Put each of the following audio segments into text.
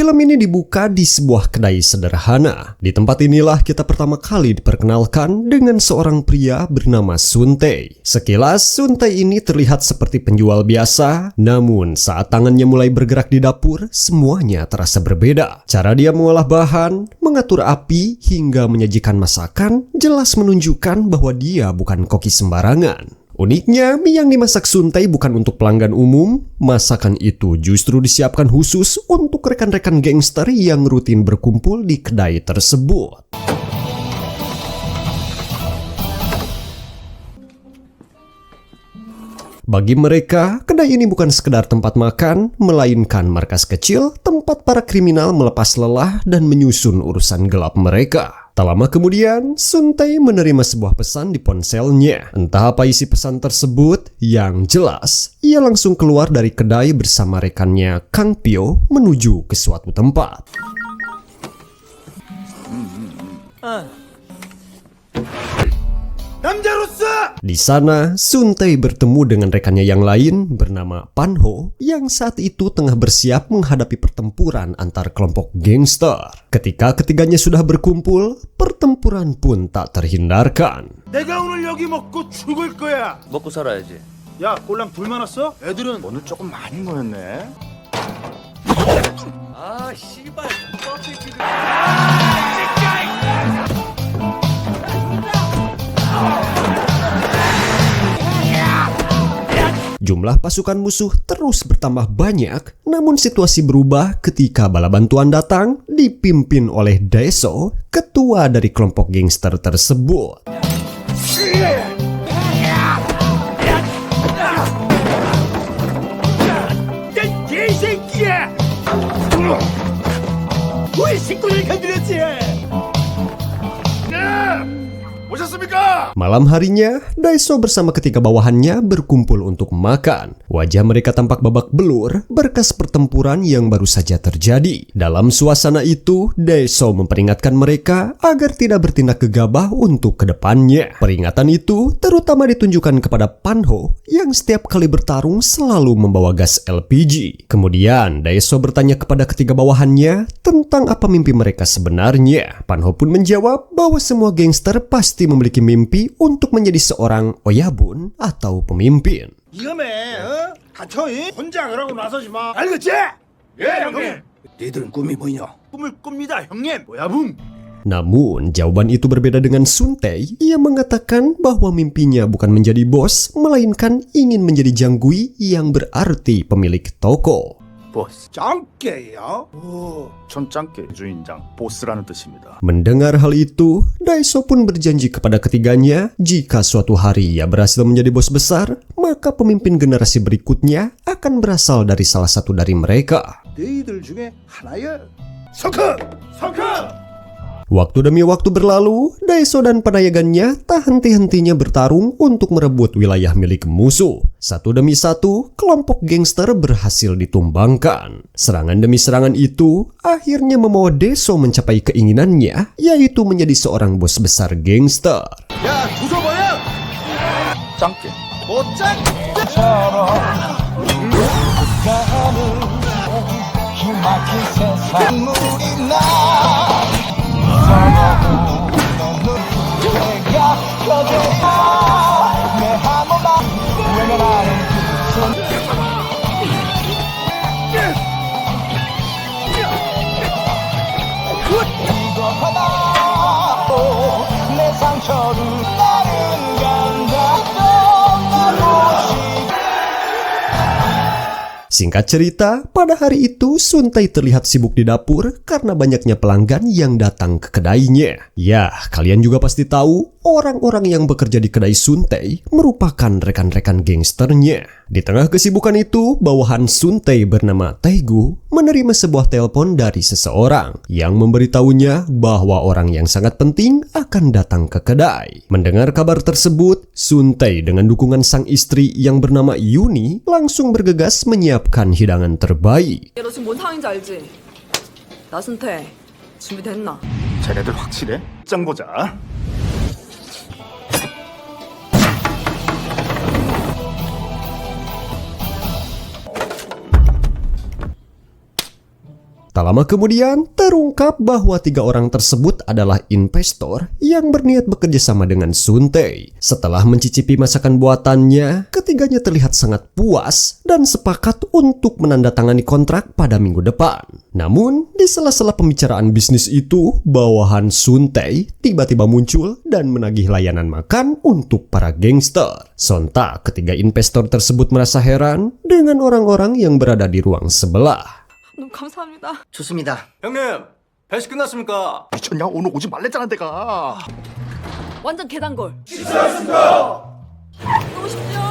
Film ini dibuka di sebuah kedai sederhana. Di tempat inilah kita pertama kali diperkenalkan dengan seorang pria bernama Sun Tae. Sekilas, Sun Tae ini terlihat seperti penjual biasa, namun saat tangannya mulai bergerak di dapur, semuanya terasa berbeda. Cara dia mengolah bahan, mengatur api, hingga menyajikan masakan, jelas menunjukkan bahwa dia bukan koki sembarangan. Uniknya, mie yang dimasak Sun Tae bukan untuk pelanggan umum. Masakan itu justru disiapkan khusus untuk rekan-rekan gangster yang rutin berkumpul di kedai tersebut. Bagi mereka, kedai ini bukan sekedar tempat makan, melainkan markas kecil tempat para kriminal melepas lelah dan menyusun urusan gelap mereka. Tak lama kemudian, Sun Tae menerima sebuah pesan di ponselnya. Entah apa isi pesan tersebut, yang jelas, ia langsung keluar dari kedai bersama rekannya Kang Pyo menuju ke suatu tempat. Di sana, Sun Tae bertemu dengan rekannya yang lain bernama Pan Ho yang saat itu tengah bersiap menghadapi pertempuran antar kelompok gangster. Ketika ketiganya sudah berkumpul, pertempuran pun tak terhindarkan. 내가 오늘 여기 먹고 죽을 거야. 먹고 살아야지. 야, 꼴랑 둘 많았어? 애들은 오늘 조금 많이 모였네. 아, 씨발. Jumlah pasukan musuh terus bertambah banyak, namun situasi berubah ketika bala bantuan datang dipimpin oleh Daeso, ketua dari kelompok gangster tersebut. 우리 식구들 건드렸지? 오셨습니까? Malam harinya, Daeso bersama ketiga bawahannya berkumpul untuk makan. Wajah mereka tampak babak belur berkas pertempuran yang baru saja terjadi. Dalam suasana itu, Daeso memperingatkan mereka agar tidak bertindak gegabah untuk kedepannya. Peringatan itu terutama ditunjukkan kepada Pan Ho yang setiap kali bertarung selalu membawa gas LPG. Kemudian, Daeso bertanya kepada ketiga bawahannya tentang apa mimpi mereka sebenarnya. Pan Ho pun menjawab bahwa semua gangster pasti memiliki mimpi untuk menjadi seorang oyabun atau pemimpin. 이놈의 갇혀 혼자 그러고 나서지 마. 알겠지? 예, 형님. 니들은 꿈이 뭐냐? 꿈을 꿉니다, 형님. 뭐야, 붕? Namun, jawaban itu berbeda dengan Sun Tae. Ia mengatakan bahwa mimpinya bukan menjadi bos, melainkan ingin menjadi janggui yang berarti pemilik toko. 보스. 짱깨야? 전 짱깨 주인장 보스라는 뜻입니다. Mendengar hal itu, Daeso pun berjanji kepada ketiganya jika suatu hari ia berhasil menjadi bos besar, maka pemimpin generasi berikutnya akan berasal dari salah satu dari mereka. 너희들 중에 하나야. 서커! 서커! Waktu demi waktu berlalu, Daeso dan penayagannya tak henti-hentinya bertarung untuk merebut wilayah milik musuh. Satu demi satu, kelompok gangster berhasil ditumbangkan. Serangan demi serangan itu akhirnya membawa Daeso mencapai keinginannya, yaitu menjadi seorang bos besar gangster. 야, 부숴버려! 짱깨. 못 짱! Singkat cerita, pada hari itu Sun Tae terlihat sibuk di dapur karena banyaknya pelanggan yang datang ke kedainya. Ya, kalian juga pasti tahu, orang-orang yang bekerja di kedai Sun Tae merupakan rekan-rekan gangsternya. Di tengah kesibukan itu, bawahan Sun Tae bernama Taegu menerima sebuah telepon dari seseorang yang memberitahunya bahwa orang yang sangat penting akan datang ke kedai. Mendengar kabar tersebut, Sun Tae dengan dukungan sang istri yang bernama Yuni langsung bergegas menyiapkan hidangan terbaik. 야, 너 지금 뭔 상황인지 알지? 나순태 준비됐나? 쟤네들 확실해? 짱 보자. Tak lama kemudian, terungkap bahwa 3 orang tersebut adalah investor yang berniat bekerja sama dengan Sun Tae. Setelah mencicipi masakan buatannya, ketiganya terlihat sangat puas dan sepakat untuk menandatangani kontrak pada minggu depan. Namun, di sela-sela pembicaraan bisnis itu, bawahan Sun Tae tiba-tiba muncul dan menagih layanan makan untuk para gangster. Sontak, ketiga investor tersebut merasa heran dengan orang-orang yang berada di ruang sebelah. 너무 감사합니다. 좋습니다. 형님, 배식 끝났습니까? 미쳤냐? 오늘 오지 말랬잖아 내가. 완전 계단골. 식사하셨습니까? 또 오십시오.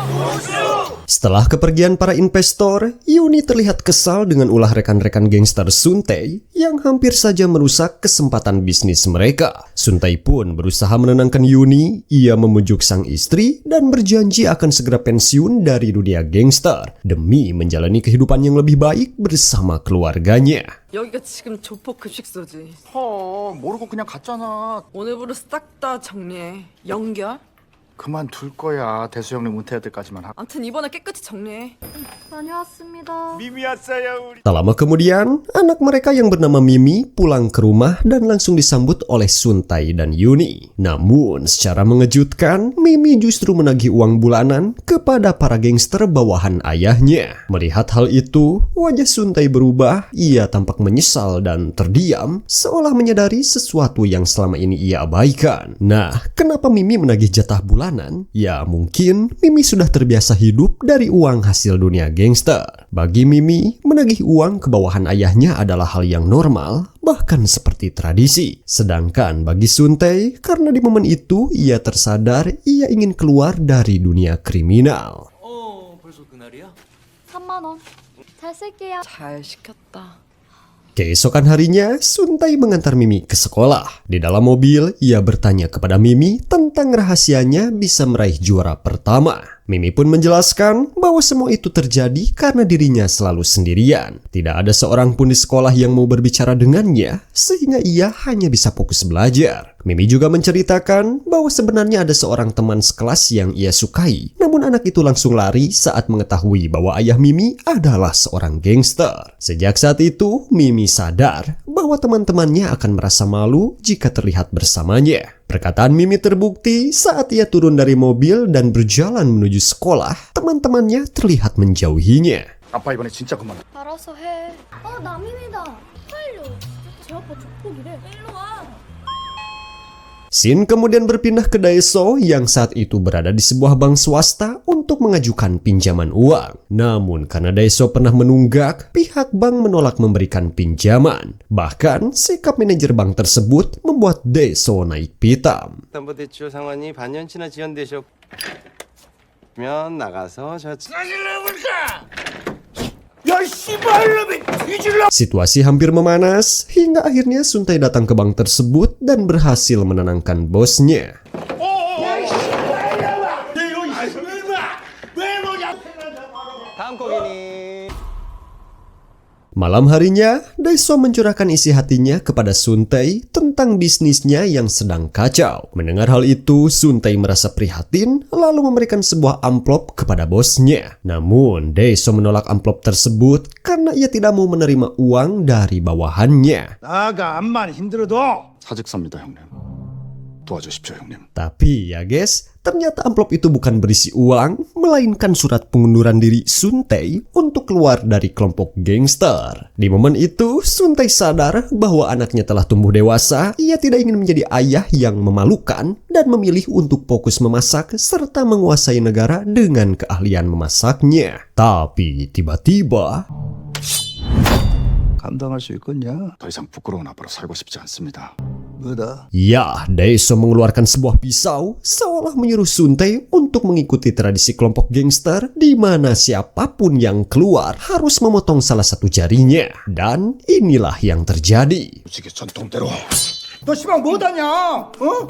Setelah kepergian para investor, Yuni terlihat kesal dengan ulah rekan-rekan gangster Sun Tae yang hampir saja merusak kesempatan bisnis mereka. Sun Tae pun berusaha menenangkan Yuni. Ia memujuk sang istri dan berjanji akan segera pensiun dari dunia gangster demi menjalani kehidupan yang lebih baik bersama keluarganya. 여기가 지금 조폭 급식소지. 모르고 그냥 갔잖아. 오늘부로 싹 다 정리해. 연결? 그만둘 거야. 대수 형님 은퇴할 때까지만 하. 암튼 이번에 깨끗이 정리해. 다녀왔습니다. 미미 왔어요 우리. Tak lama kemudian, anak mereka yang bernama Mimi pulang ke rumah dan langsung disambut oleh Sun Tae dan Yuni. Namun, secara mengejutkan, Mimi justru menagih uang bulanan kepada para gangster bawahan ayahnya. Melihat hal itu, wajah Sun Tae berubah. Ia tampak menyesal dan terdiam, seolah menyadari sesuatu yang selama ini ia abaikan. Nah, kenapa Mimi menagih jatah bulanan? Ya, mungkin Mimi sudah terbiasa hidup dari uang hasil dunia gangster. Bagi Mimi, menagih uang ke bawahan ayahnya adalah hal yang normal, bahkan seperti tradisi. Sedangkan bagi Sun Tae, karena di momen itu ia tersadar ia ingin keluar dari dunia kriminal. 벌써 그날이야? 3만 원. 잘 쓸게요. 잘 시켰다. Keesokan harinya, Sun Tae mengantar Mimi ke sekolah. Di dalam mobil, ia bertanya kepada Mimi tentang rahasianya bisa meraih juara pertama. Mimi pun menjelaskan bahwa semua itu terjadi karena dirinya selalu sendirian. Tidak ada seorang pun di sekolah yang mau berbicara dengannya, sehingga ia hanya bisa fokus belajar. Mimi juga menceritakan bahwa sebenarnya ada seorang teman sekelas yang ia sukai. Namun anak itu langsung lari saat mengetahui bahwa ayah Mimi adalah seorang gangster. Sejak saat itu, Mimi sadar bahwa teman-temannya akan merasa malu jika terlihat bersamanya. Perkataan Mimi terbukti saat ia turun dari mobil dan berjalan menuju sekolah, teman-temannya terlihat menjauhinya. 아빠 이번에 진짜 그만. 알아서 해. 남임이다. 빨리. 제 아빠 족복이래. 일로 와. Shin kemudian berpindah ke Daeso yang saat itu berada di sebuah bank swasta untuk mengajukan pinjaman uang. Namun karena Daeso pernah menunggak, pihak bank menolak memberikan pinjaman. Bahkan sikap manajer bank tersebut membuat Daeso naik pitam. 담보대출 상환이 반년치나 지연되셨면 나가서 저 야 씨발놈이 뒤질러. Situasi hampir memanas hingga akhirnya Sun Tae datang ke bank tersebut dan berhasil menenangkan bosnya. 다음 고객님. Malam harinya, Daeso mencurahkan isi hatinya kepada Sun Tae tentang bisnisnya yang sedang kacau. Mendengar hal itu, Sun Tae merasa prihatin lalu memberikan sebuah amplop kepada bosnya. Namun, Daeso menolak amplop tersebut karena ia tidak mau menerima uang dari bawahannya. 나가 암만 힘들어도 사직서입니다 형님. 도와주십시오 형님. Tapi ya guys, ternyata amplop itu bukan berisi uang, melainkan surat pengunduran diri Sun Tae untuk keluar dari kelompok gangster. Di momen itu, Sun Tae sadar bahwa anaknya telah tumbuh dewasa, ia tidak ingin menjadi ayah yang memalukan, dan memilih untuk fokus memasak serta menguasai negara dengan keahlian memasaknya. Tapi tiba-tiba, 감당할 수 있겠냐? 더 이상 부끄러운 아빠로 살고 싶지 않습니다. 뭐다? ya, Daeso mengeluarkan sebuah pisau seolah menyuruh Sun Tae untuk mengikuti tradisi kelompok gangster di mana siapapun yang keluar harus memotong salah satu jarinya. Dan inilah yang terjadi. 무지개 전통대로. 너 씨발 뭐다냐? 어?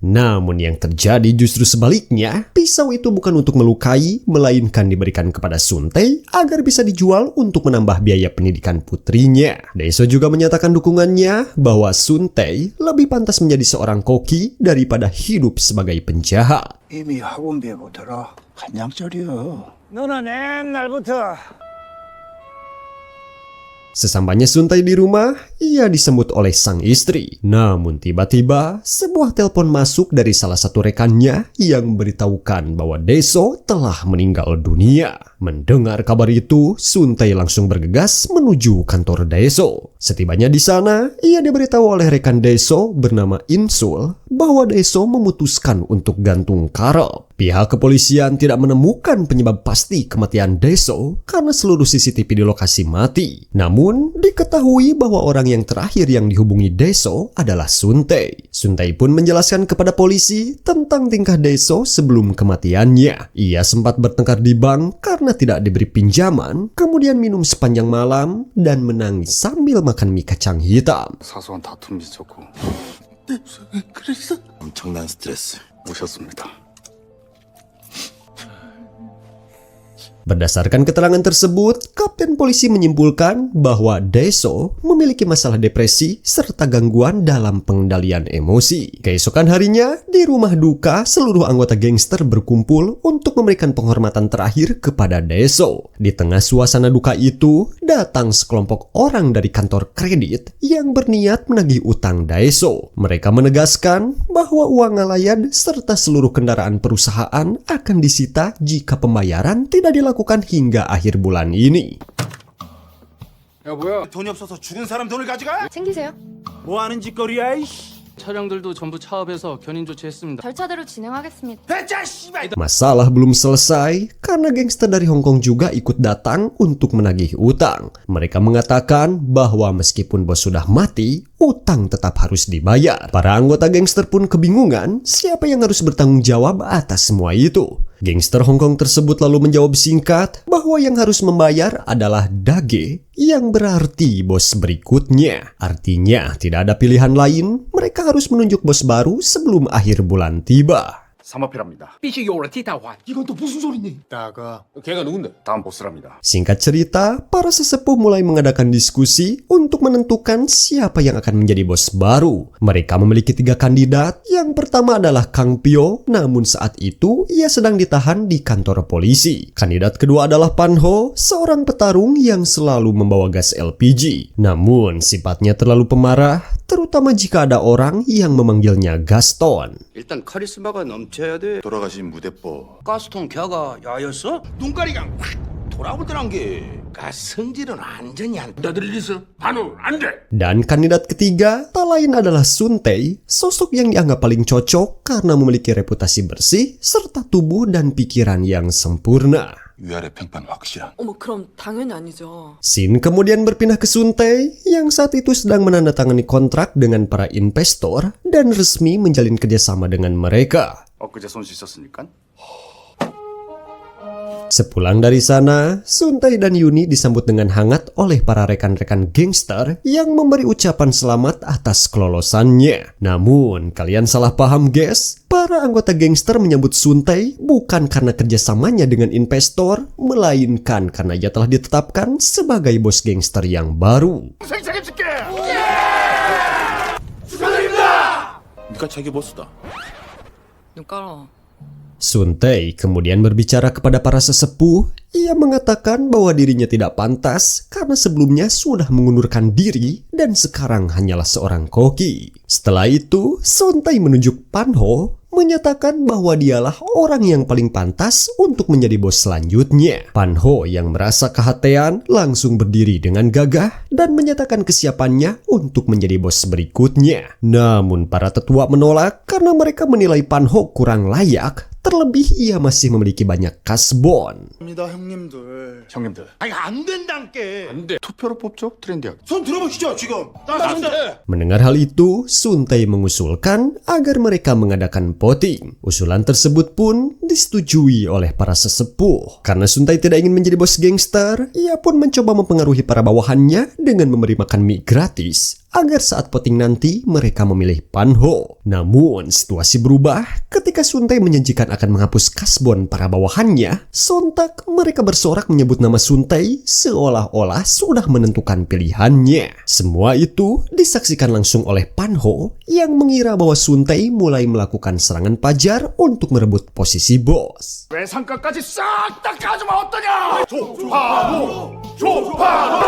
Namun yang terjadi justru sebaliknya, pisau itu bukan untuk melukai, melainkan diberikan kepada Sun Tae agar bisa dijual untuk menambah biaya pendidikan putrinya. Daeso juga menyatakan dukungannya bahwa Sun Tae lebih pantas menjadi seorang koki daripada hidup sebagai penjahat. 이미 학원비하고 들어 한양짜리야. 너는 옛날부터 Sesampainya Sun Tae di rumah, ia disambut oleh sang istri. Namun tiba-tiba, sebuah telepon masuk dari salah satu rekannya yang memberitahukan bahwa Dae-soo telah meninggal dunia. Mendengar kabar itu, Sun Tae langsung bergegas menuju kantor Dae-soo. Setibanya di sana, ia diberitahu oleh rekan Dae-soo bernama In-sul bahwa Dae-soo memutuskan untuk gantung Karol. Pihak kepolisian tidak menemukan penyebab pasti kematian Dae-soo karena seluruh CCTV di lokasi mati. Namun, diketahui bahwa orang yang terakhir yang dihubungi Dae-soo adalah Sun Tae. Sun Tae pun menjelaskan kepada polisi tentang tingkah Dae-soo sebelum kematiannya. Ia sempat bertengkar di bank karena tidak diberi pinjaman, kemudian minum sepanjang malam, dan menangis sambil makan mie kacang hitam. 사소한 다툼이 있었고 엄청난 스트레스 오셨습니다. Berdasarkan keterangan tersebut, Kapten Polisi menyimpulkan bahwa Dae-soo memiliki masalah depresi serta gangguan dalam pengendalian emosi. Keesokan harinya, di rumah duka, seluruh anggota gangster berkumpul untuk memberikan penghormatan terakhir kepada Dae-soo. Di tengah suasana duka itu, datang sekelompok orang dari kantor kredit yang berniat menagih utang Dae-soo. Mereka menegaskan bahwa uang ngalayan serta seluruh kendaraan perusahaan akan disita jika pembayaran tidak dilakukan hingga akhir bulan ini. 야 뭐야? 돈이 없어서 죽은 사람 돈을 가져가? 챙기세요. 뭐 하는 짓거리야 이씨. 차량들도 전부 차업해서 견인 조치했습니다. 절차대로 진행하겠습니다. 배짜 씨발. Masalah belum selesai karena gangster dari Hong Kong juga ikut datang untuk menagih utang. Mereka mengatakan bahwa meskipun bos sudah mati, utang tetap harus dibayar. Para anggota gangster pun kebingungan siapa yang harus bertanggung jawab atas semua itu. Gangster Hong Kong tersebut lalu menjawab singkat bahwa yang harus membayar adalah Dage, yang berarti bos berikutnya. Artinya tidak ada pilihan lain, mereka harus menunjuk bos baru sebelum akhir bulan tiba. 사마피랍니다. 이건 또 무슨 소리니? 나가. 걔가 누군데? 다음 보스랍니다. Singkat cerita, para sesepuh mulai mengadakan diskusi untuk menentukan siapa yang akan menjadi bos baru. Mereka memiliki 3 kandidat. Yang pertama adalah Kang Pyo, namun saat itu ia sedang ditahan di kantor polisi. Kandidat kedua adalah Pan Ho, seorang petarung yang selalu membawa gas LPG. Namun sifatnya terlalu pemarah, terutama jika ada orang yang memanggilnya Gaston. 일단 카리스마가 넘쳐야 돼. 돌아가신 무대뽀 가스통 걔가 야였어? 눈가리가 확 돌아오더란 게. 성질은 완전히 안. 나들 있어. 반응 안 돼. Dan kandidat ketiga tak lain adalah Sun Tae, sosok yang dianggap paling cocok karena memiliki reputasi bersih serta tubuh dan pikiran yang sempurna. 위아래 평판 확실한 어머, 그럼 당연히 아니죠. Sin kemudian berpindah ke Sun Tae yang saat itu sedang menandatangani kontrak dengan para investor dan resmi menjalin kerjasama dengan mereka. 엊그제 손 씻었으니까 Sepulang dari sana, Sun Tae dan Yuni disambut dengan hangat oleh para rekan-rekan gangster yang memberi ucapan selamat atas kelolosannya. Namun, kalian salah paham guys. Para anggota gangster menyambut Sun Tae bukan karena kerjasamanya dengan investor, melainkan karena ia telah ditetapkan sebagai bos gangster yang baru. 네가 자기 보스다. 눈 깔아. Sun Tae kemudian berbicara kepada para sesepuh. Ia mengatakan bahwa dirinya tidak pantas karena sebelumnya sudah mengundurkan diri dan sekarang hanyalah seorang koki. Setelah itu, Sun Tae menunjuk Pan Ho, menyatakan bahwa dialah orang yang paling pantas untuk menjadi bos selanjutnya. Pan Ho yang merasa kehatean langsung berdiri dengan gagah dan menyatakan kesiapannya untuk menjadi bos berikutnya. Namun para tetua menolak karena mereka menilai Pan Ho kurang layak. Terlebih ia masih memiliki banyak kasbon. 입니다 형님들. 형님들 아니 안 된다니까. 안 돼. 투표로 뽑죠 트렌디하게. 손 들어보시죠 지금. 안 돼. Mendengar hal itu, Sun Tae mengusulkan agar mereka mengadakan voting. Usulan tersebut pun disetujui oleh para sesepuh. Karena Sun Tae tidak ingin menjadi bos gangster, ia pun mencoba mempengaruhi para bawahannya dengan memberi makan mie gratis agar saat voting nanti mereka memilih Pan-ho. Namun situasi berubah ketika Sun Tae menjanjikan akan menghapus kasbon para bawahannya. Sontak mereka bersorak menyebut nama Sun Tae seolah-olah sudah menentukan pilihannya. Semua itu disaksikan langsung oleh Pan-ho yang mengira bahwa Sun Tae mulai melakukan serangan pajar untuk merebut posisi bos. 외상값까지 싹 다 가져면 어떠냐? 조파노! 조파노!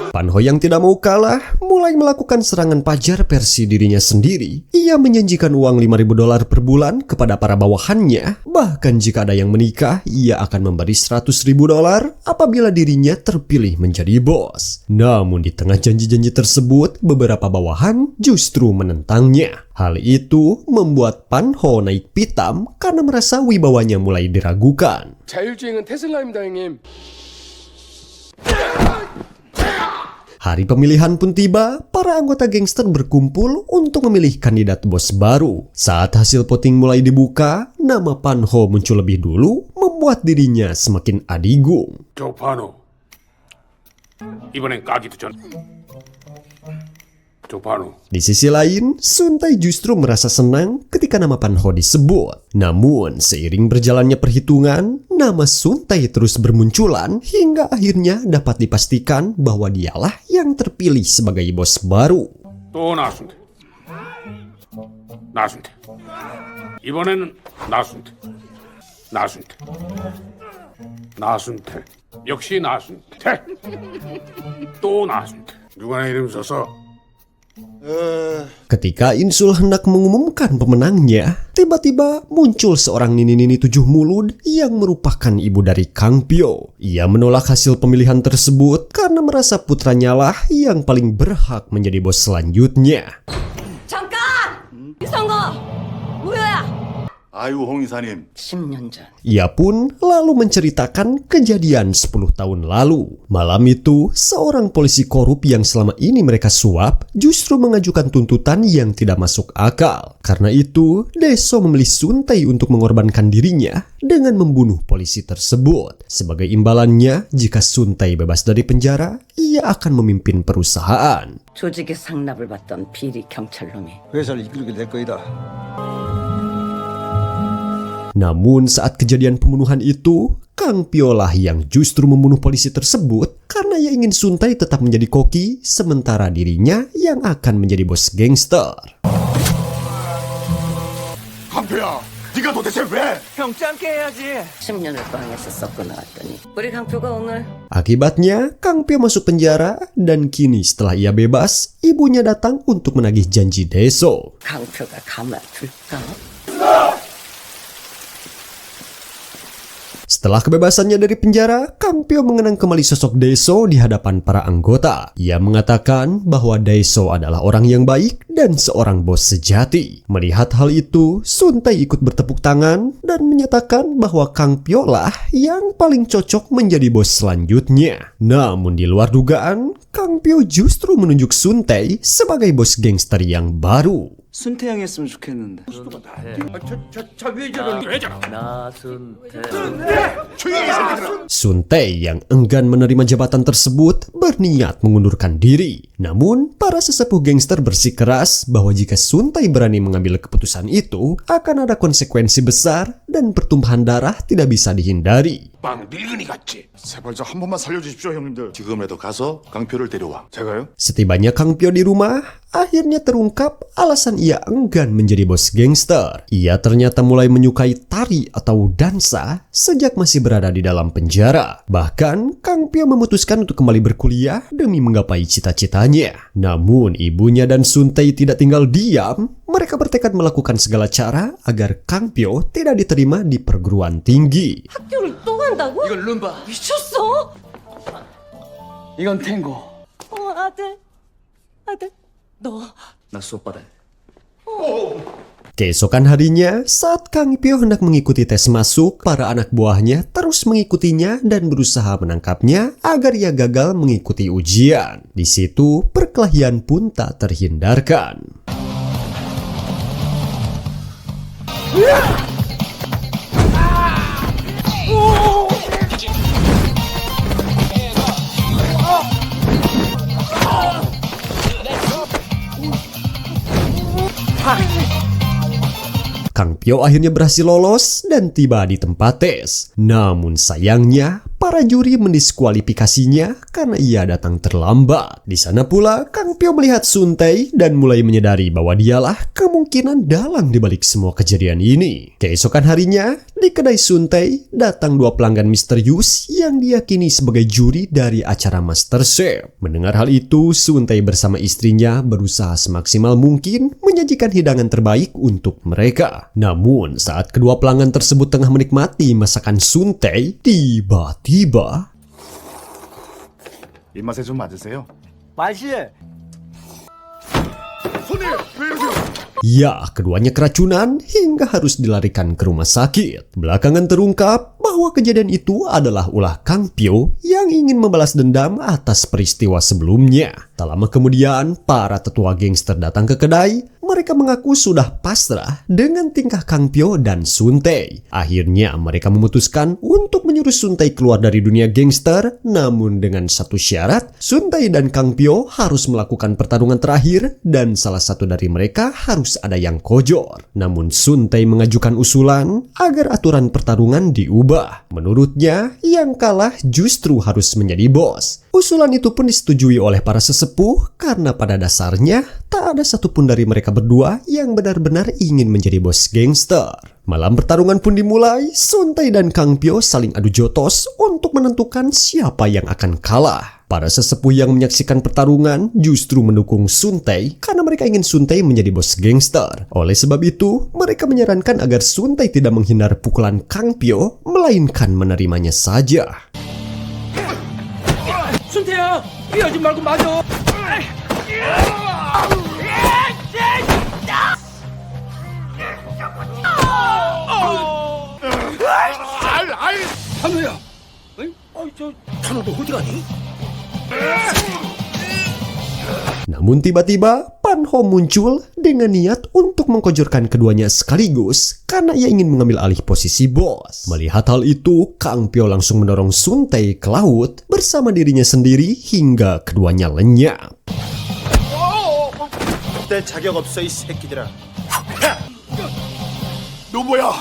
Pan-ho yang tidak mau kalah mulai melakukan serangan pajar versi dirinya sendiri. Ia menjanjikan uang $5.000 per bulan kepada para bawahannya. Bahkan jika ada yang menikah, ia akan memberi $100.000 apabila dirinya terpilih menjadi bos. Namun di tengah janji-janji tersebut, beberapa bawahan justru menentangnya. Hal itu membuat Pan-ho naik pitam karena merasa wibawanya mulai diragukan. 자율주행은 테슬라입니다, 형님. Hari pemilihan pun tiba, para anggota gangster berkumpul untuk memilih kandidat bos baru. Saat hasil voting mulai dibuka, nama Pan-ho muncul lebih dulu, membuat dirinya semakin adigung. 조파노. 이번엔 까기도 전. 조파노. Di sisi lain, Sun Tae justru merasa senang ketika nama Pan-ho disebut. Namun, seiring berjalannya perhitungan, nama Sun Tae terus bermunculan hingga akhirnya dapat dipastikan bahwa dialah yang terpilih sebagai bos baru. 또 나순대. 나순대. 이번에는 나순대. 나순대. 나순대. 역시 나순대. 또 나순대. 누가 내 이름 써서 Ketika Insul hendak mengumumkan pemenangnya, tiba-tiba muncul seorang nini-nini 7 mulut yang merupakan ibu dari Kang Pyo. Ia menolak hasil pemilihan tersebut karena merasa putranya lah yang paling berhak menjadi bos selanjutnya. 잠깐! 이성거! 우효야! 아유 홍 이사님 10년 전. Ia pun lalu menceritakan kejadian 10 tahun lalu. Malam itu, seorang polisi korup yang selama ini mereka suap justru mengajukan tuntutan yang tidak masuk akal. Karena itu, Dae-so memilih Sun Tae untuk mengorbankan dirinya dengan membunuh polisi tersebut. Sebagai imbalannya, jika Sun Tae bebas dari penjara, ia akan memimpin perusahaan. 조직의 상납을 받던 비리 경찰놈이 회사를 이끌게 될 거이다. Namun saat kejadian pembunuhan itu, Kang Pyo lah yang justru membunuh polisi tersebut karena ia ingin Sun Tae tetap menjadi koki, sementara dirinya yang akan menjadi bos gangster. 강표야, 네가 도대체 왜? 형 짱게 해야지. 10년을 방에서 썩고 나왔더니 우리 강표가 오늘 Akibatnya, Kang Pyo masuk penjara dan kini setelah ia bebas, ibunya datang untuk menagih janji Dae-so. 강표가 가만둘까? Setelah kebebasannya dari penjara, Kang Pyo mengenang kembali sosok Dae-so di hadapan para anggota. Ia mengatakan bahwa Dae-so adalah orang yang baik dan seorang bos sejati. Melihat hal itu, Sun Tae ikut bertepuk tangan dan menyatakan bahwa Kang Pyo lah yang paling cocok menjadi bos selanjutnya. Namun di luar dugaan, Kang Pyo justru menunjuk Sun Tae sebagai bos gangster yang baru. 순태양 했으면 좋겠는데. Sun Tae yang enggan menerima jabatan tersebut berniat mengundurkan diri. Namun, para sesepuh gangster bersikeras bahwa jika Sun Tae berani mengambil keputusan itu, akan ada konsekuensi besar dan pertumpahan darah tidak bisa dihindari. 빵 늙은이 같지. 제발 저 한 번만 살려주십시오 형님들. 지금이라도 가서 강표를 데려와. 제가요? Setibanya Kang Pyo di rumah, akhirnya terungkap alasan ia enggan menjadi bos gangster. Ia ternyata mulai menyukai tari atau dansa sejak masih berada di dalam penjara. Bahkan, Kang Pyo memutuskan untuk kembali berkuliah demi menggapai cita-citanya. Namun, ibunya dan Sun Tae tidak tinggal diam. Mereka bertekad melakukan segala cara agar Kang Pyo tidak diterima di perguruan tinggi. 학교를 또 간다고? 이건 룸바. 미쳤어? 이건 탱고. 아들 너 나 수업 받아야 돼. Keesokan harinya, saat Kang Pyo hendak mengikuti tes masuk, para anak buahnya terus mengikutinya dan berusaha menangkapnya agar ia gagal mengikuti ujian. Di situ, perkelahian pun tak terhindarkan. Kang Pyo akhirnya berhasil lolos dan tiba di tempat tes. Namun sayangnya, para juri mendiskualifikasinya karena ia datang terlambat. Di sana pula, Kang Pyo melihat Sun Tae dan mulai menyadari bahwa dialah kemungkinan dalang dibalik semua kejadian ini. Keesokan harinya, di kedai Sun Tae, datang dua pelanggan misterius yang diyakini sebagai juri dari acara MasterChef. Mendengar hal itu, Sun Tae bersama istrinya berusaha semaksimal mungkin menyajikan hidangan terbaik untuk mereka. Namun, saat kedua pelanggan tersebut tengah menikmati masakan Sun Tae, tiba-tiba 입맛에 좀 맞으세요? 맛있어. 손님 왜 이러세요? ya, keduanya keracunan hingga harus dilarikan ke rumah sakit. Belakangan terungkap bahwa kejadian itu adalah ulah Kang Pyo yang ingin membalas dendam atas peristiwa sebelumnya. Tak lama kemudian, para tetua gangster datang ke kedai. Mereka mengaku sudah pasrah dengan tingkah Kang Pyo dan Sun Tae. Akhirnya mereka memutuskan untuk menyuruh Sun Tae keluar dari dunia gangster. Namun dengan satu syarat, Sun Tae dan Kang Pyo harus melakukan pertarungan terakhir dan salah satu dari mereka harus ada yang kojor. Namun Sun Tae mengajukan usulan agar aturan pertarungan diubah. Menurutnya, yang kalah justru harus menjadi bos. Usulan itu pun disetujui oleh para sesepuh karena pada dasarnya tak ada satupun dari mereka berdua yang benar-benar ingin menjadi bos gangster. Malam pertarungan pun dimulai. Sun Tae dan Kang Pyo saling adu jotos untuk menentukan siapa yang akan kalah. Para sesepuh yang menyaksikan pertarungan justru mendukung Sun Tae karena mereka ingin Sun Tae menjadi bos gangster. Oleh sebab itu, mereka menyarankan agar Sun Tae tidak menghindar pukulan Kang Pyo, melainkan menerimanya saja. 순태야, 이러지 말고 맞아. 한우야, 탄호도 어디 가니? Namun tiba-tiba Pan Ho muncul dengan niat untuk mengkojorkan keduanya sekaligus karena ia ingin mengambil alih posisi bos. Melihat hal itu, Kang Pyo langsung mendorong Sun Tae ke laut bersama dirinya sendiri hingga keduanya lenyap. 내 자격 없어 이 새끼들아. 너 뭐야?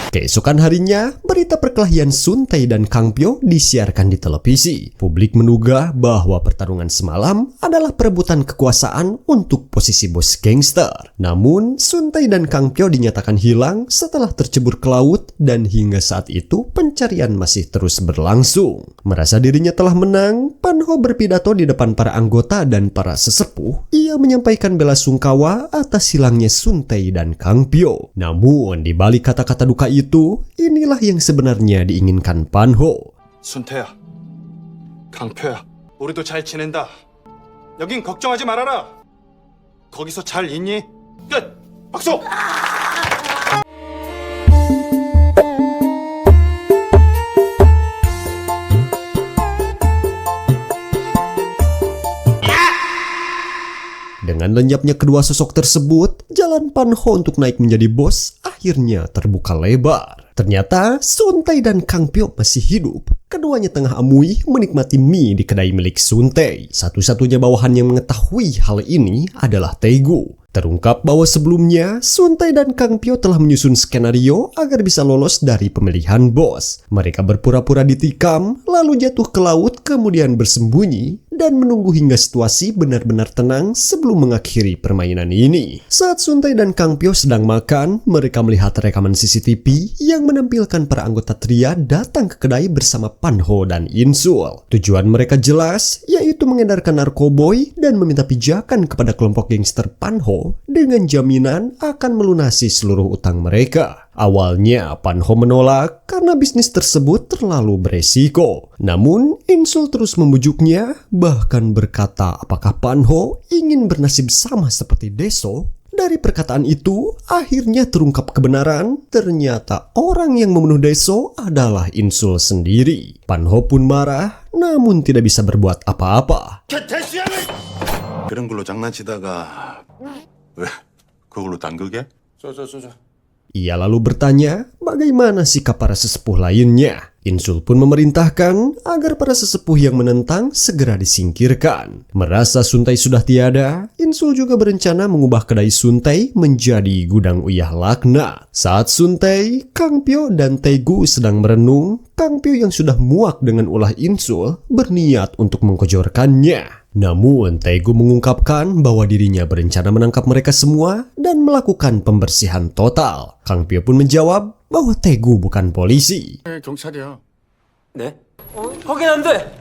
Keesokan harinya, berita perkelahian Sun Tae dan Kang Pyo disiarkan di televisi. Publik menduga bahwa pertarungan semalam adalah perebutan kekuasaan untuk posisi bos gangster. Namun, Sun Tae dan Kang Pyo dinyatakan hilang setelah tercebur ke laut dan hingga saat itu pencarian masih terus berlangsung. Merasa dirinya telah menang, Pan Ho berpidato di depan para anggota dan para sesepuh. Ia menyampaikan bela sungkawa atas hilangnya Sun Tae dan Kang Pyo. Namun, di balik kata-kata duka itu, inilah yang sebenarnya diinginkan Pan Ho. 순태야, 강표야, 우리도 잘 지낸다. 여긴 걱정하지 말아라. 거기서 잘 있니? 끝! 박수! Dengan lenyapnya kedua sosok tersebut, jalan Pan Ho untuk naik menjadi bos akhirnya terbuka lebar. Ternyata Sun Tae dan Kang Pyo masih hidup. Keduanya tengah amui menikmati mie di kedai milik Sun Tae. Satu-satunya bawahan yang mengetahui hal ini adalah Taegu. Terungkap bahwa sebelumnya Sun Tae dan Kang Pyo telah menyusun skenario agar bisa lolos dari pemilihan bos. Mereka berpura-pura ditikam, lalu jatuh ke laut kemudian bersembunyi dan menunggu hingga situasi benar-benar tenang sebelum mengakhiri permainan ini. Saat Sun Tae dan Kang Pyo sedang makan, mereka melihat rekaman CCTV yang menampilkan para anggota Tria datang ke kedai bersama Pan Ho dan Insul. Tujuan mereka jelas, yaitu mengedarkan narkoboy dan meminta pijakan kepada kelompok gangster Pan Ho dengan jaminan akan melunasi seluruh utang mereka. Awalnya Pan Ho menolak karena bisnis tersebut terlalu beresiko. Namun Insul terus membujuknya, bahkan berkata apakah Pan Ho ingin bernasib sama seperti Deso. Dari perkataan itu, akhirnya terungkap kebenaran. Ternyata orang yang membunuh Deso adalah Insul sendiri. Pan Ho pun marah, namun tidak bisa berbuat apa-apa. 그런 걸로 장난치다가 왜 그걸로 단극에? 저. Ia lalu bertanya, bagaimana sikap para sesepuh lainnya? Insul pun memerintahkan agar para sesepuh yang menentang segera disingkirkan. Merasa Sun Tae sudah tiada, Insul juga berencana mengubah kedai Sun Tae menjadi gudang uyah laknat. Saat Sun Tae, Kang Pyo dan Tae Gu sedang merenung, Kang Pyo yang sudah muak dengan ulah Insul berniat untuk mengkojorkannya. Namun Tae Gu mengungkapkan bahwa dirinya berencana menangkap mereka semua dan melakukan pembersihan total. Kang Pyo pun menjawab bahwa Tae Gu bukan polisi. 경찰이야. 네? 거긴 안 돼!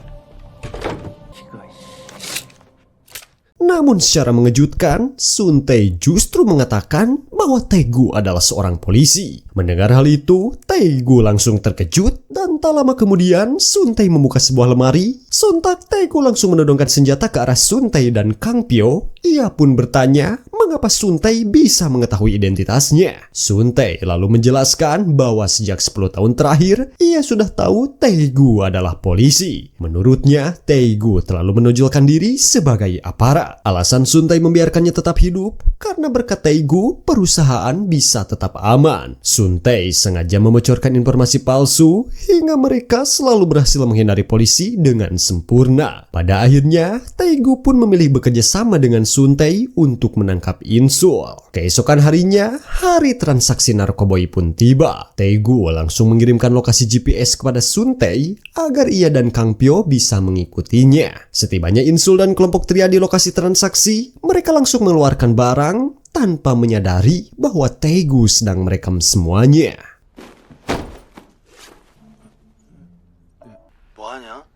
Namun secara mengejutkan, Sun Tae justru mengatakan bahwa Tae Gu adalah seorang polisi. Mendengar hal itu, Tae Gu langsung terkejut dan tak lama kemudian Sun Tae membuka sebuah lemari. Sontak Tae Gu langsung menodongkan senjata ke arah Sun Tae dan Kang Pyo. Ia pun bertanya mengapa Sun Tae bisa mengetahui identitasnya. Sun Tae lalu menjelaskan bahwa sejak 10 tahun terakhir ia sudah tahu Tae Gu adalah polisi. Menurutnya, Tae Gu terlalu menonjolkan diri sebagai aparat. Alasan Sun Tae membiarkannya tetap hidup karena berkat Tae Gu perusahaan bisa tetap aman. Sun Tae sengaja membocorkan informasi palsu hingga mereka selalu berhasil menghindari polisi dengan sempurna. Pada akhirnya, Tae Gu pun memilih bekerja sama dengan Sun Tae untuk menangkap Insul. Keesokan harinya, hari transaksi narkoboy pun tiba. Tae Gu langsung mengirimkan lokasi GPS kepada Sun Tae agar ia dan Kang Pyo bisa mengikutinya. Setibanya Insul dan kelompok Tria di lokasi transaksi, mereka langsung mengeluarkan barang tanpa menyadari bahwa Tae Gu sedang merekam semuanya. 뭐하냐?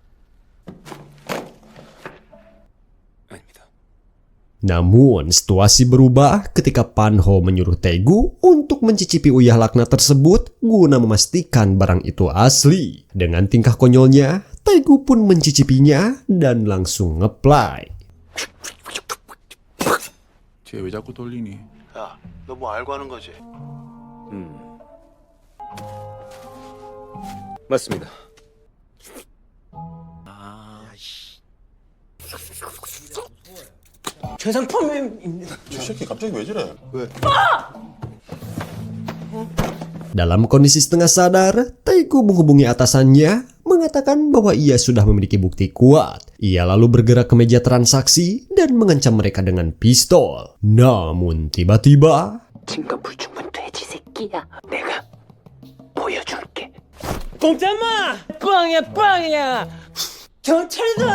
Namun, situasi berubah ketika Pan Ho menyuruh Tae Gu untuk mencicipi uyah laknat tersebut guna memastikan barang itu asli. Dengan tingkah konyolnya, Tae Gu pun mencicipinya dan langsung ngeplay. 쟤 왜 자꾸 돌리니? 야, 너 뭐 알고 하는 거지? 맞습니다. 최상품입니다. 저 새끼 갑자기 왜 저래? 왜? Dalam kondisi setengah sadar, Tae Gu menghubungi atasannya, mengatakan bahwa ia sudah memiliki bukti kuat. Ia lalu bergerak ke meja transaksi dan mengancam mereka dengan pistol. Namun tiba-tiba, 진검불충분 돼지 새끼야. 내가 보여줄게. 공짜마! 빵이야 빵이야! 경찰이다!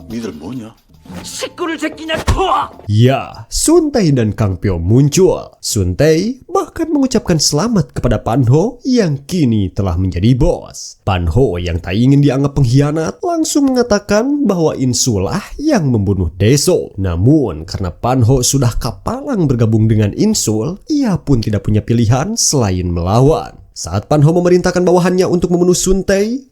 니들 뭐냐? 식구를 제끼냐고! ya, Sun Tae dan Kang Pyo muncul. Sun Tae bahkan mengucapkan selamat kepada Pan Ho yang kini telah menjadi bos. Pan Ho yang tak ingin dianggap pengkhianat langsung mengatakan bahwa Insul lah yang membunuh Daeseo. Namun karena Pan Ho sudah kapalang bergabung dengan Insul, ia pun tidak punya pilihan selain melawan. Saat Pan Ho memerintahkan bawahannya untuk membunuh Sun Tae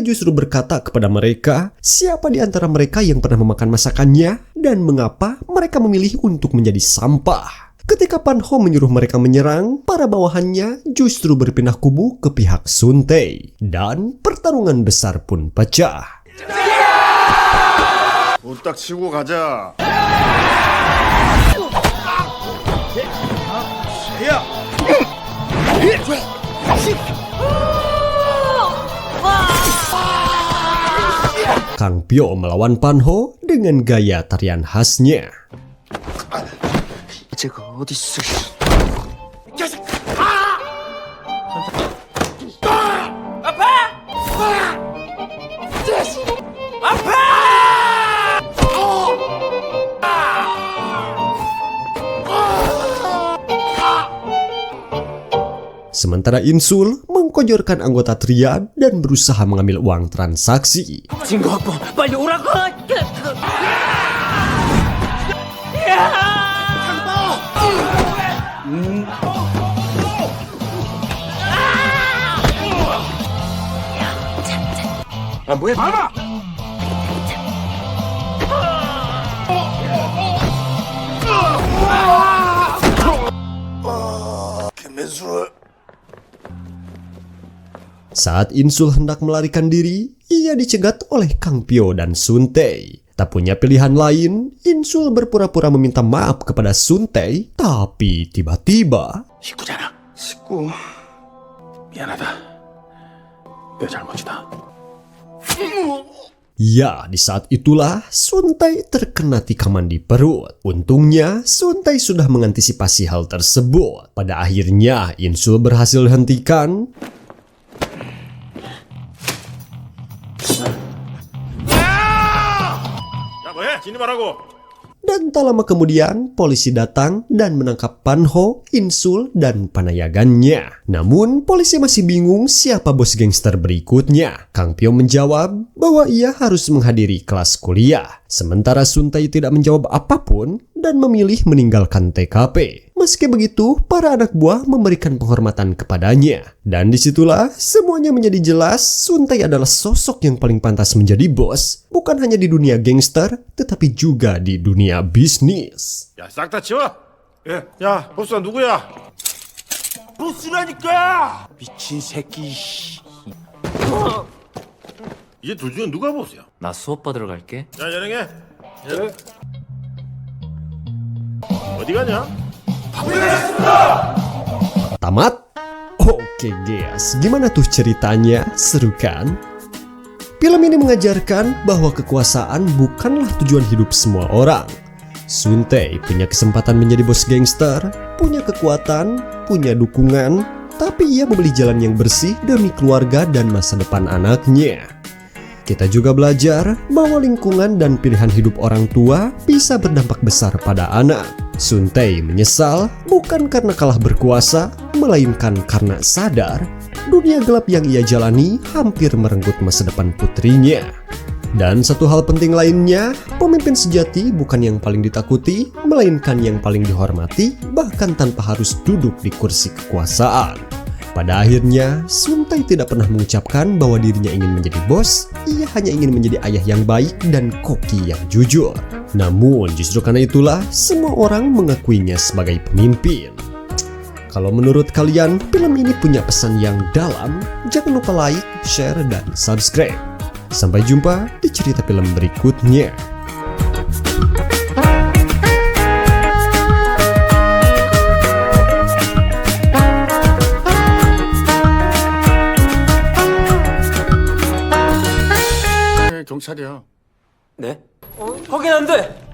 justru berkata kepada mereka siapa di antara mereka yang pernah memakan masakannya dan mengapa mereka memilih untuk menjadi sampah. Ketika Pan Ho menyuruh mereka menyerang, para bawahannya justru berpindah kubu ke pihak Sun Tae dan pertarungan besar pun pecah. 문 딱 치고 가자. 야! Kang Pyo melawan Pan Ho dengan gaya tarian khasnya. 제가 어딨어? Sementara Insul mengkojorkan anggota Tria dan berusaha mengambil uang transaksi. 증거 확보 빨리 오라고! 아 뭐야? 알아! 김민수. Saat Insul hendak melarikan diri, ia dicegat oleh Kang Pyo dan Sun Tae. Tak punya pilihan lain, Insul berpura-pura meminta maaf kepada Sun Tae, tapi tiba-tiba 식구잖아. 식구 미안하다. 내 잘못이다. Ya, di saat itulah Suntai terkena tikaman di perut. Untungnya, Suntai sudah mengantisipasi hal tersebut. Pada akhirnya, insul berhasil dihentikan. 야, 뭐해? 진입하라고. Dan tak lama kemudian, polisi datang dan menangkap Panho, Insul, dan panayagannya. Namun, polisi masih bingung siapa bos gangster berikutnya. Kang Pyo menjawab bahwa ia harus menghadiri kelas kuliah. Sementara Suntai tidak menjawab apapun dan memilih meninggalkan TKP. Meski begitu, para anak buah memberikan penghormatan kepadanya. Dan disitulah semuanya menjadi jelas Suntai adalah sosok yang paling pantas menjadi bos. Bukan hanya di dunia gangster, tetapi juga di dunia bisnis. 야, 싹 다 치워. 예. 야, 보스가 누구야? 보스라니까! 미친 새끼. 이제 둘 중에 누가 보스야? 나 수업 받으러 갈게. 야, 연행해. 예. 어디 가냐? Tamat? Oke guys, gimana tuh ceritanya? Seru kan? Film ini mengajarkan bahwa kekuasaan bukanlah tujuan hidup semua orang. Suntai punya kesempatan menjadi bos gangster, punya kekuatan, punya dukungan, tapi ia memilih jalan yang bersih demi keluarga dan masa depan anaknya. Kita juga belajar bahwa lingkungan dan pilihan hidup orang tua bisa berdampak besar pada anak. Suntai menyesal bukan karena kalah berkuasa, melainkan karena sadar dunia gelap yang ia jalani hampir merenggut masa depan putrinya. Dan satu hal penting lainnya, pemimpin sejati bukan yang paling ditakuti, melainkan yang paling dihormati, bahkan tanpa harus duduk di kursi kekuasaan. Pada akhirnya, Suntai tidak pernah mengucapkan bahwa dirinya ingin menjadi bos, ia hanya ingin menjadi ayah yang baik dan koki yang jujur. Namun, justru karena itulah semua orang mengakuinya sebagai pemimpin. Kalau menurut kalian, film ini punya pesan yang dalam, jangan lupa like, share, dan subscribe. Sampai jumpa di cerita film berikutnya. 경찰이야. 네? 확인 안 돼.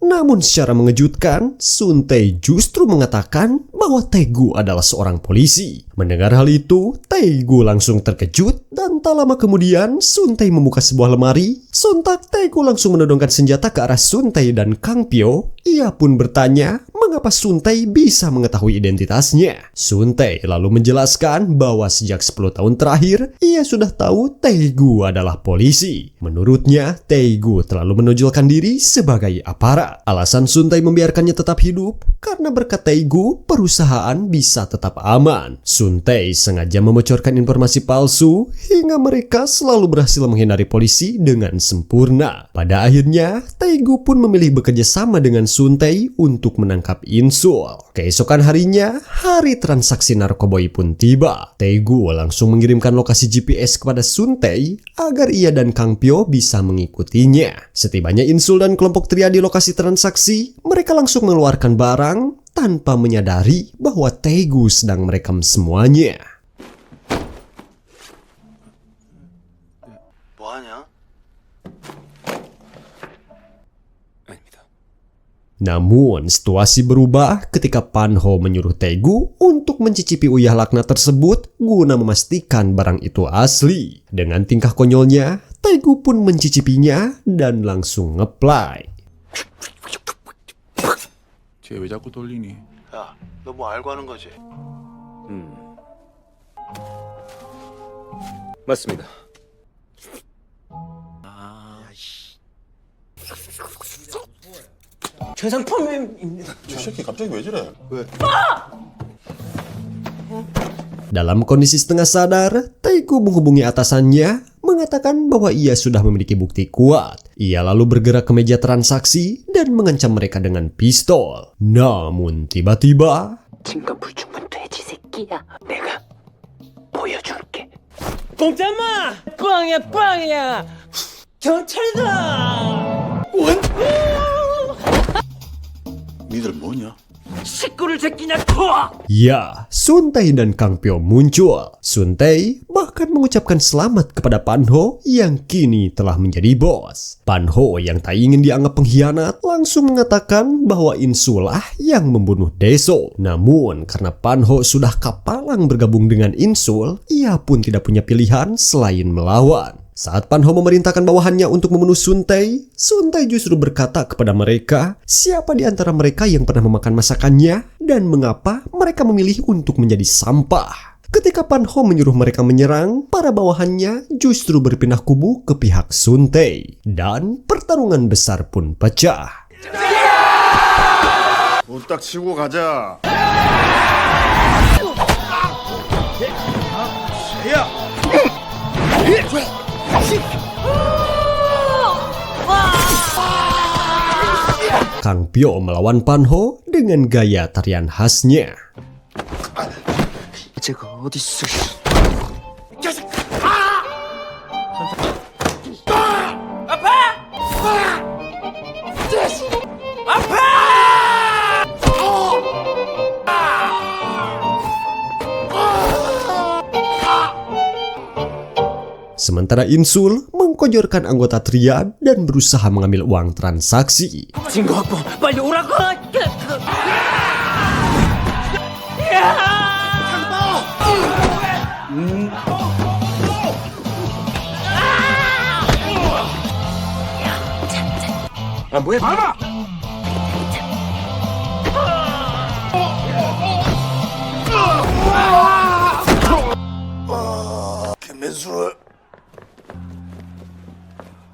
Namun secara mengejutkan, Suntai justru mengatakan bahwa Taegu adalah seorang polisi. Mendengar hal itu, Taegu langsung terkejut dan tak lama kemudian Suntai membuka sebuah lemari. Sontak Taegu langsung menodongkan senjata ke arah Suntai dan Kang Pyo. Ia pun bertanya mengapa Suntai bisa mengetahui identitasnya. Suntai lalu menjelaskan bahwa sejak 10 tahun terakhir, ia sudah tahu Taegu adalah polisi. Menurutnya, Taegu terlalu menonjolkan diri sebagai aparat. Alasan Suntai membiarkannya tetap hidup karena berkat Taegu, perusahaan bisa tetap aman. Suntai sengaja membocorkan informasi palsu hingga mereka selalu berhasil menghindari polisi dengan sempurna. Pada akhirnya, Taegu pun memilih bekerja sama dengan Suntai untuk menangkap Insul. Keesokan harinya, hari transaksi narkoboy pun tiba. Taegu langsung mengirimkan lokasi GPS kepada Suntai agar ia dan Kang Pyo bisa mengikutinya. Setibanya Insul dan kelompok Tria di lokasi transaksi, mereka langsung mengeluarkan barang tanpa menyadari bahwa Taegu sedang merekam semuanya. 뭐하냐? Namun, situasi berubah ketika Panho menyuruh Taegu untuk mencicipi uyah laknat tersebut guna memastikan barang itu asli. Dengan tingkah konyolnya, Taegu pun mencicipinya dan langsung ngeplay. 쟤 왜 자꾸 돌리니? 야, 너 뭐 알고 하는 거지? 맞습니다. 최상품입니다. 저 새끼 갑자기 왜 저래? 왜? Dalam kondisi setengah sadar, Taegu menghubungi atasannya, mengatakan bahwa ia sudah memiliki bukti kuat. Ia lalu bergerak ke meja transaksi dan mengancam mereka dengan pistol. Namun tiba-tiba, 진과 불충분 돼지 새끼야. 내가 보여줄게. 공짜마! 빵이야 빵이야! 경찰이다! 니들 뭐냐? 식구를 제끼냐 코아. Ya, Sun Tae dan Kang Pyo muncul. Sun Tae bahkan mengucapkan selamat kepada Pan Ho yang kini telah menjadi bos. Pan Ho yang tak ingin dianggap pengkhianat langsung mengatakan bahwa Insul lah yang membunuh Dae-seol. Namun karena Pan Ho sudah kapalang bergabung dengan Insul, ia pun tidak punya pilihan selain melawan. Saat Pan Ho memerintahkan bawahannya untuk membunuh Sun Tae justru berkata kepada mereka siapa di antara mereka yang pernah memakan masakannya dan mengapa mereka memilih untuk menjadi sampah. Ketika Pan Ho menyuruh mereka menyerang, para bawahannya justru berpindah kubu ke pihak Sun Tae. Dan pertarungan besar pun pecah. 딱 치고 가자. Kang Pyo melawan Pan Ho dengan gaya tarian khasnya. 제가 어디 있어? Sementara Insul mengkojorkan anggota triad dan berusaha mengambil uang transaksi. 증거 확보 빨리 오라고.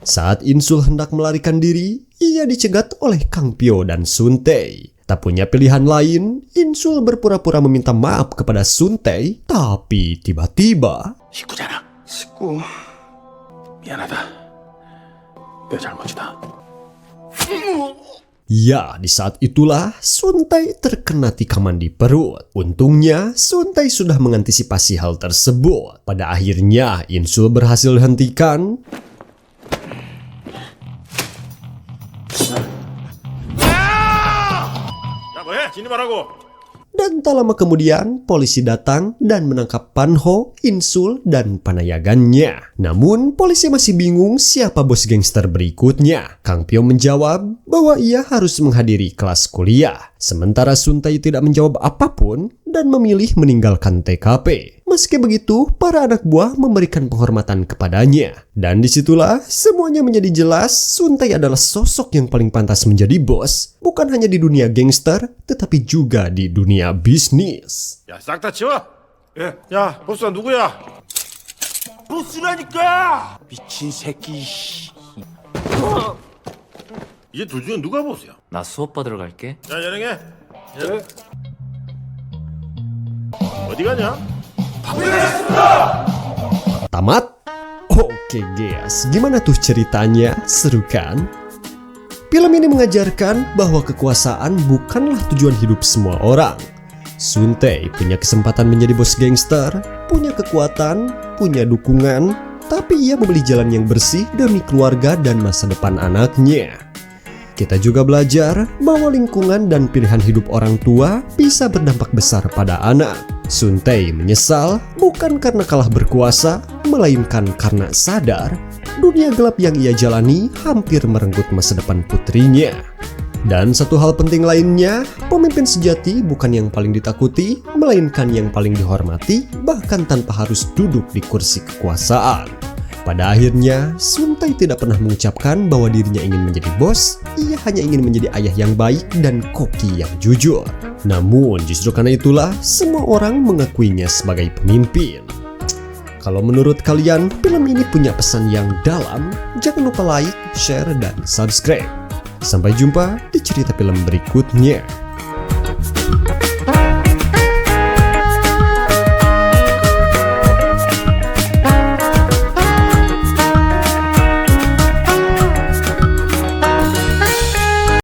Saat Insul hendak melarikan diri, ia dicegat oleh Kang Pyo dan Sun Tae. Tak punya pilihan lain, Insul berpura-pura meminta maaf kepada Sun Tae, tapi tiba-tiba 식구잖아. 식구. 미안하다. 내 잘못이다. ya, di saat itulah Sun Tae terkena tikaman di perut. Untungnya, Sun Tae sudah mengantisipasi hal tersebut. Pada akhirnya, Insul berhasil dihentikan. 야, 뭐해? 진입하라고. Dan tak lama kemudian, polisi datang dan menangkap Pan Ho, Insul, dan panayagannya. Namun, polisi masih bingung siapa bos gangster berikutnya. Kang Pyo menjawab bahwa ia harus menghadiri kelas kuliah. Sementara Sun Tae tidak menjawab apapun dan memilih meninggalkan TKP. Meski begitu, para anak buah memberikan penghormatan kepadanya. Dan disitulah semuanya menjadi jelas Sun Tae adalah sosok yang paling pantas menjadi bos. Bukan hanya di dunia gangster, tetapi juga di dunia bisnis. 야, 싹 다 치워. 예. 야, 보스가 누구야? 보스라니까! 미친 새끼. 이제 둘 중에 누가 보스야? 나 수업 받으러 갈게. 야, 연행해. 예. 어디 가냐? Tamat? Oke guys, gimana tuh ceritanya? Seru kan? Film ini mengajarkan bahwa kekuasaan bukanlah tujuan hidup semua orang. Sun Tae punya kesempatan menjadi bos gangster, punya kekuatan, punya dukungan, tapi ia memilih jalan yang bersih demi keluarga dan masa depan anaknya. Kita juga belajar bahwa lingkungan dan pilihan hidup orang tua bisa berdampak besar pada anak. Sun Tae menyesal bukan karena kalah berkuasa, melainkan karena sadar dunia gelap yang ia jalani hampir merenggut masa depan putrinya. Dan satu hal penting lainnya, pemimpin sejati bukan yang paling ditakuti, melainkan yang paling dihormati, bahkan tanpa harus duduk di kursi kekuasaan. Pada akhirnya, Sun Tae tidak pernah mengucapkan bahwa dirinya ingin menjadi bos, ia hanya ingin menjadi ayah yang baik dan koki yang jujur. Namun, justru karena itulah semua orang mengakuinya sebagai pemimpin. Kalau menurut kalian, film ini punya pesan yang dalam, jangan lupa like, share, dan subscribe. Sampai jumpa di cerita film berikutnya.